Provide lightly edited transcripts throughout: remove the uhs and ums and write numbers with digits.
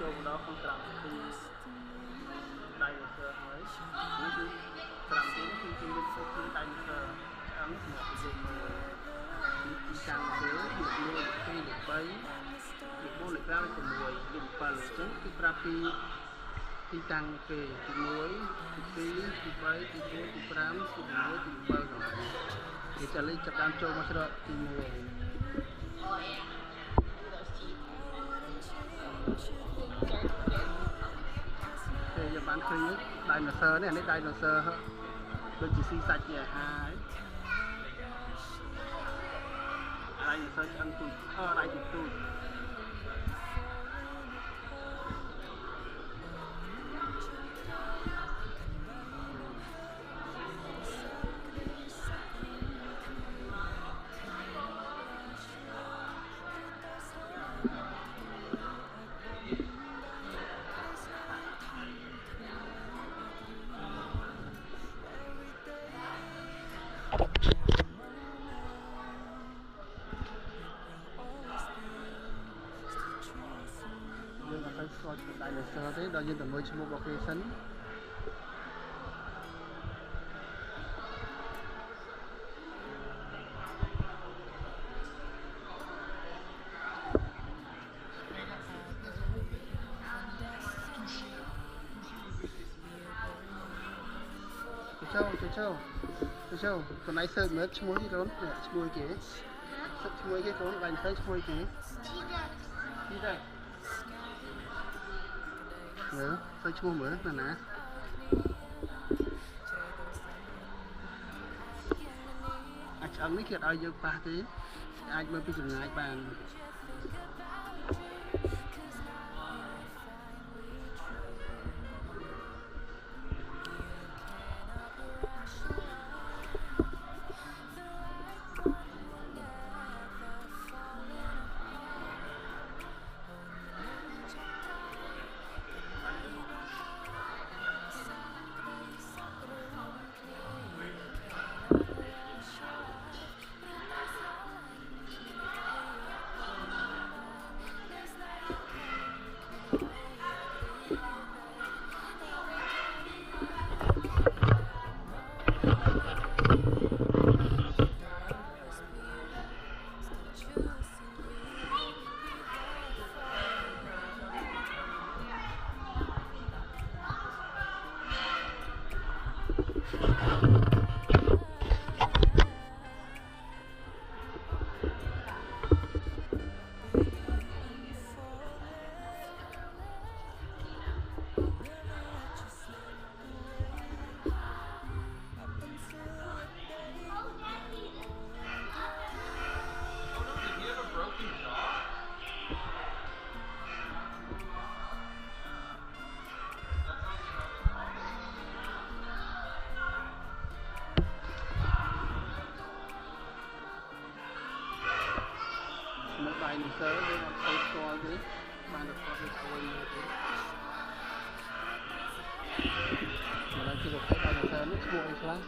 ចូលមកដល់ក្នុងត្រាំទីដៃនៅសើហើយនេះគឺត្រាំទីគឺគេលើកទៅទីដៃនៅសើអង្គសម្រាប់យើងមើលទីតាំងទៅទី1ទី2ទី3ទី4ទី5ទី6ទី7អញ្ចឹងគឺប្រាប់ពីទីតាំងគេទី1ទី2ទី3ទី4ទី5ទី6ទី7គេចាលេខចាប់តាមចូលមកច្រកទី1គេយកបានឃើញដៃណូស័រនេះអានេះដៃណូស័រដូចជាស៊ីសាច់ជាអាហារដៃណូស័រឆ្អឹងទូចដៃទូចស្គាល់ដៃណូស័រទេដល់យើងទៅមើលឈ្មោះរបស់គេសិនចូលកន្លែងសើចមើលឈ្មោះគេកូនឈ្មោះគេសឹកឈ្មោះគេកូនដៃណូស័រឈ្មោះគេទីដែរមើលទៅឈ្មោះមើលណាអាចឆ្អឹងនេះគេអត់ឲ្យយើងប៉ះទេអាចមើលពីចម្ងាយបានដៃណូស័រយើងអត់ទៅស្គាល់ទេបានតែគាត់ទៅអួយមើលទេមកដល់ជិះទៅដៃណូស័រនេះឈ្មោះអីខ្លះ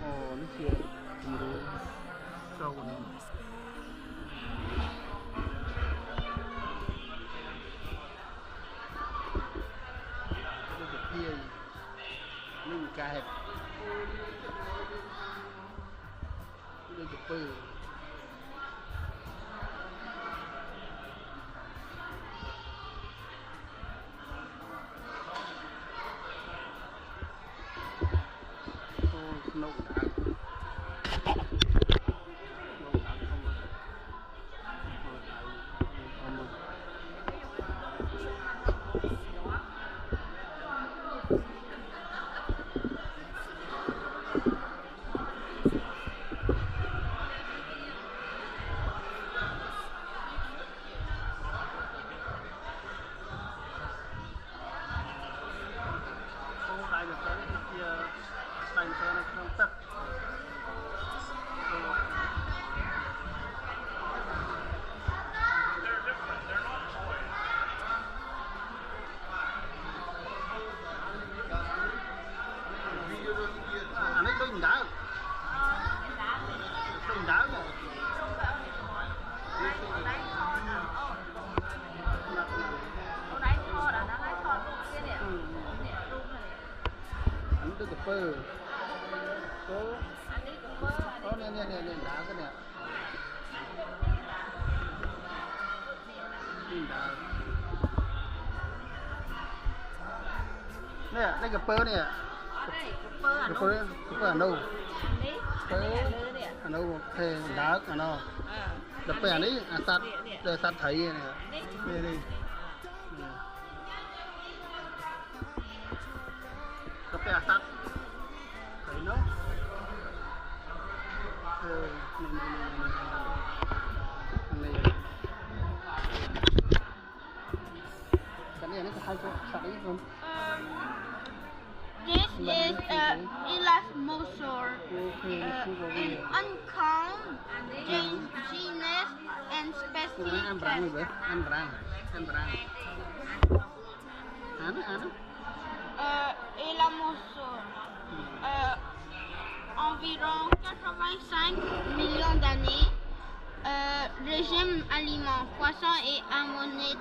អូនេះជាជំរឿសូននឹងកែបដូចជាពើអូស្នូកដើម nè đá cái nè đá nè đây cái pơ nè cái pơ ở đâu pơ ở đâu thế đá ở đâu đập bè đấy sát thấy nè đi đập bè sát thấy nó cái này nó có hai chỗ sát đấy không? This is Elasmosaur, an uncommon genus and species. Ăn brang vậy, ăn brang. Ăn. Elasmosaur, environ 85 millions d'années. Régime aliment, poisson et ammonite.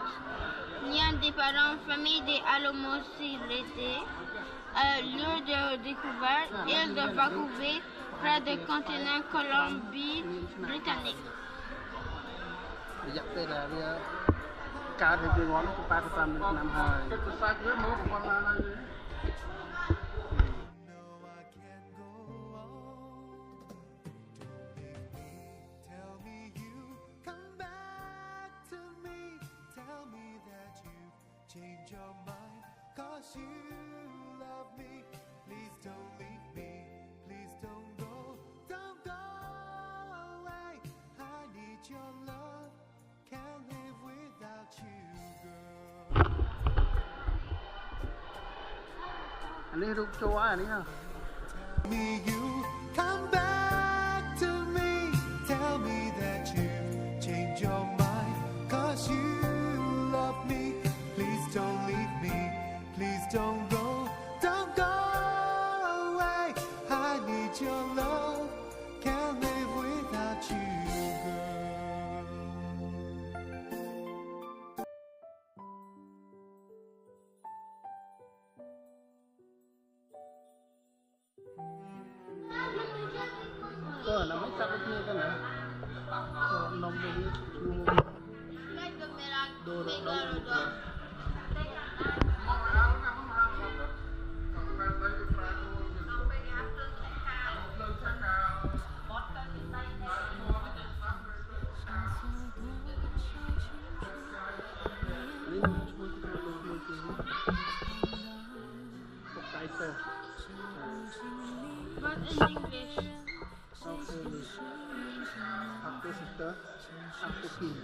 Lien des parents, famille des Alomocylidés. Lieu de découverte, île de Vancouver, près du continent Colombie-Britannique. Dập đây là bây giờ cá thì cái ngón của 35 năm hai. Change your mind, 'cause you love me. Please don't leave me. Please don't go away. I need your love. Can't live without you, girl. Anh đi rút châu Á này hả? Tell me you come back to me. Tell me that you change your mind, 'cause you love me. Please don't leave me, please don't go away. I need your love, can't live without you, girl. Nó mới sắp được cái này. Nông đi. Đồ But in English. Aku sister, aku king.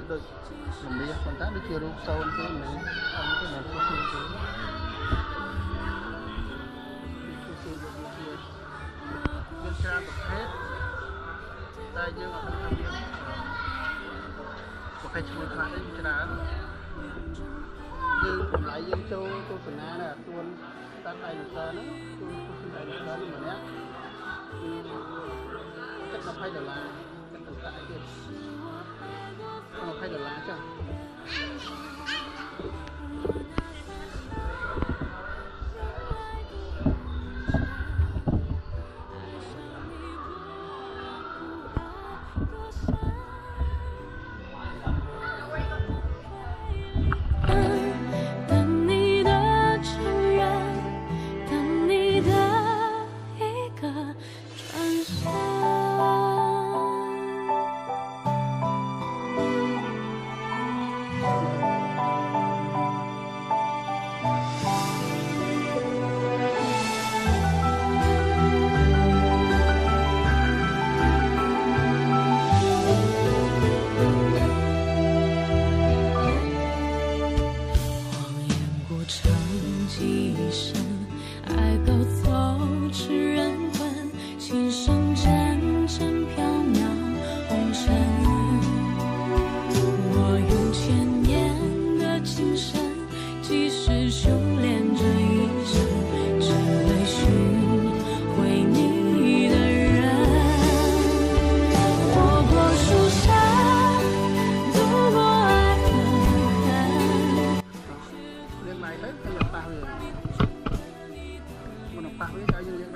Được, mình đi con cá đi chưa đâu sâu cái mình ăn cái này có chưa chưa bên tra tập hết tay dương ở bên trong dương một cái chuột lại đấy tra dương cũng lại dương châu phần na là tuôn ta tay được nó tuôn tay được nó mà nhé cách nó phải là cách nó tại kia nó phải là chứ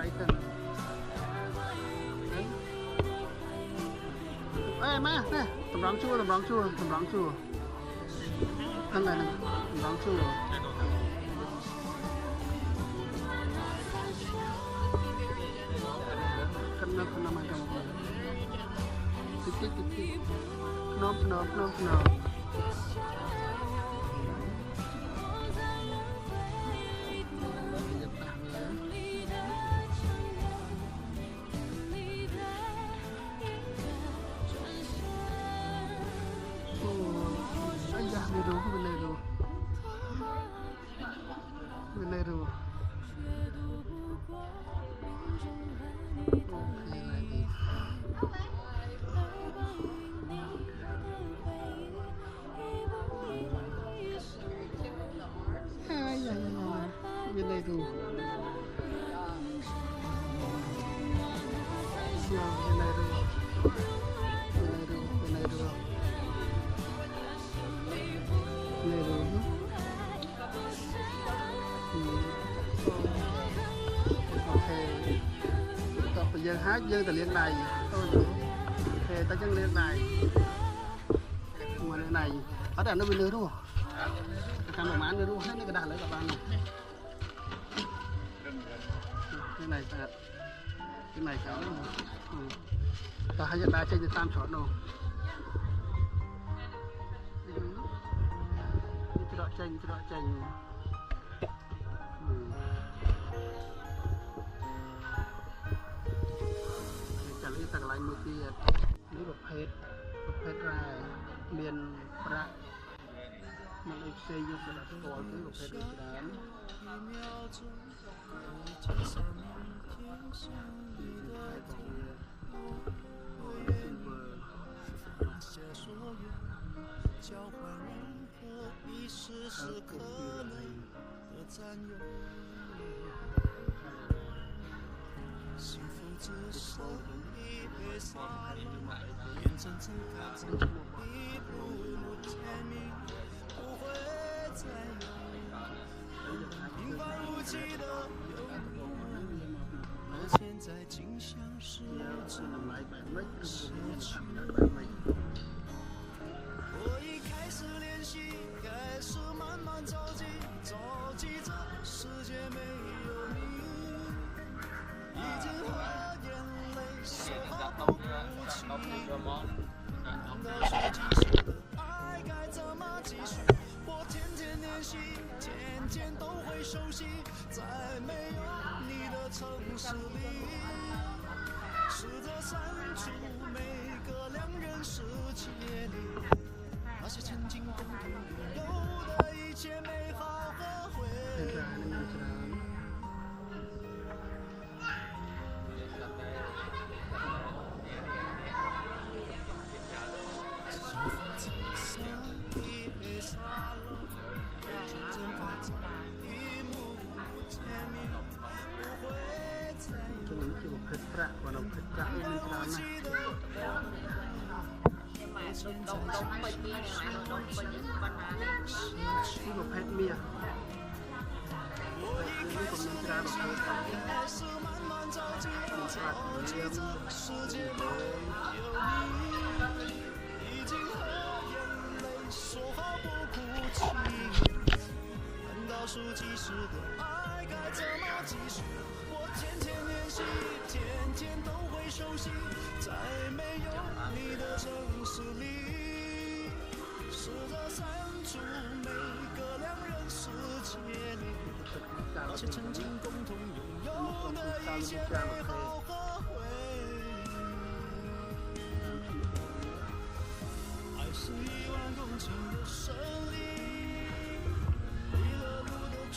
ấy tên ê má nè tầm rắn chua thân này tầm rắn chua cân năm hai trăm tích nôm Venero. Venero. Dân hát dân từ liên này thôi thì ta chân liên này ngoài này ở đây nó bên lưới đúng không? Cam đồng mán nữa đúng không? Hết cái đàn lấy các bạn này cái này cháu ta hay dân đá trên thì tam chọn đâu cái đoạn tranhต่างๆมือเตียดนี่แบบเพชรรายเมียนประมันเอ็กเซยุสระตัวนี่แบบเพชรร้าน眼睁睁看着一步步甜蜜，不会再有平凡无奇的有你，而现在竟像是只失去。我已开始练习，开始慢慢着急这世界没有你，已经和眼泪说好不哭泣。难道是及时的爱该怎么继续？我天天练习，天天都会熟悉，在没有你的城市里，试着删除每个两人世界里那些曾经共同拥有的一切美好和回忆。เพชรประวันเพชรประนี่มันร้านนะที่บอกเพชรเมียนี่ก็มีร้านแบบเพชรมีสลัดเลี้ยง倒数计时的爱该怎么继续？我天天练习，天天都会熟悉，在没有你的城市里，试着删除每个两人世界里那些曾经共同拥有的一切美好和回忆。爱是1万公顷的森林。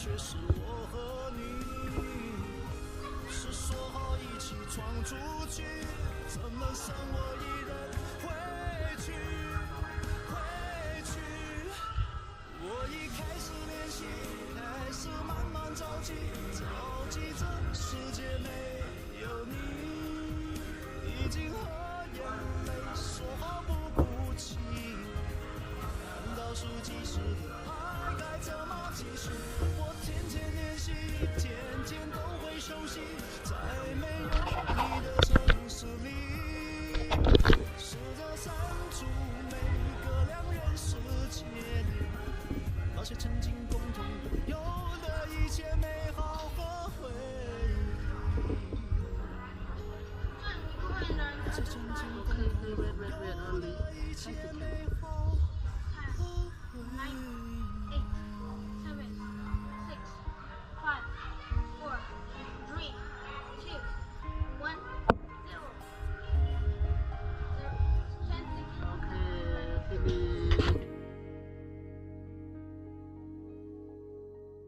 却是我和你，是说好一起闯出去，怎么剩我一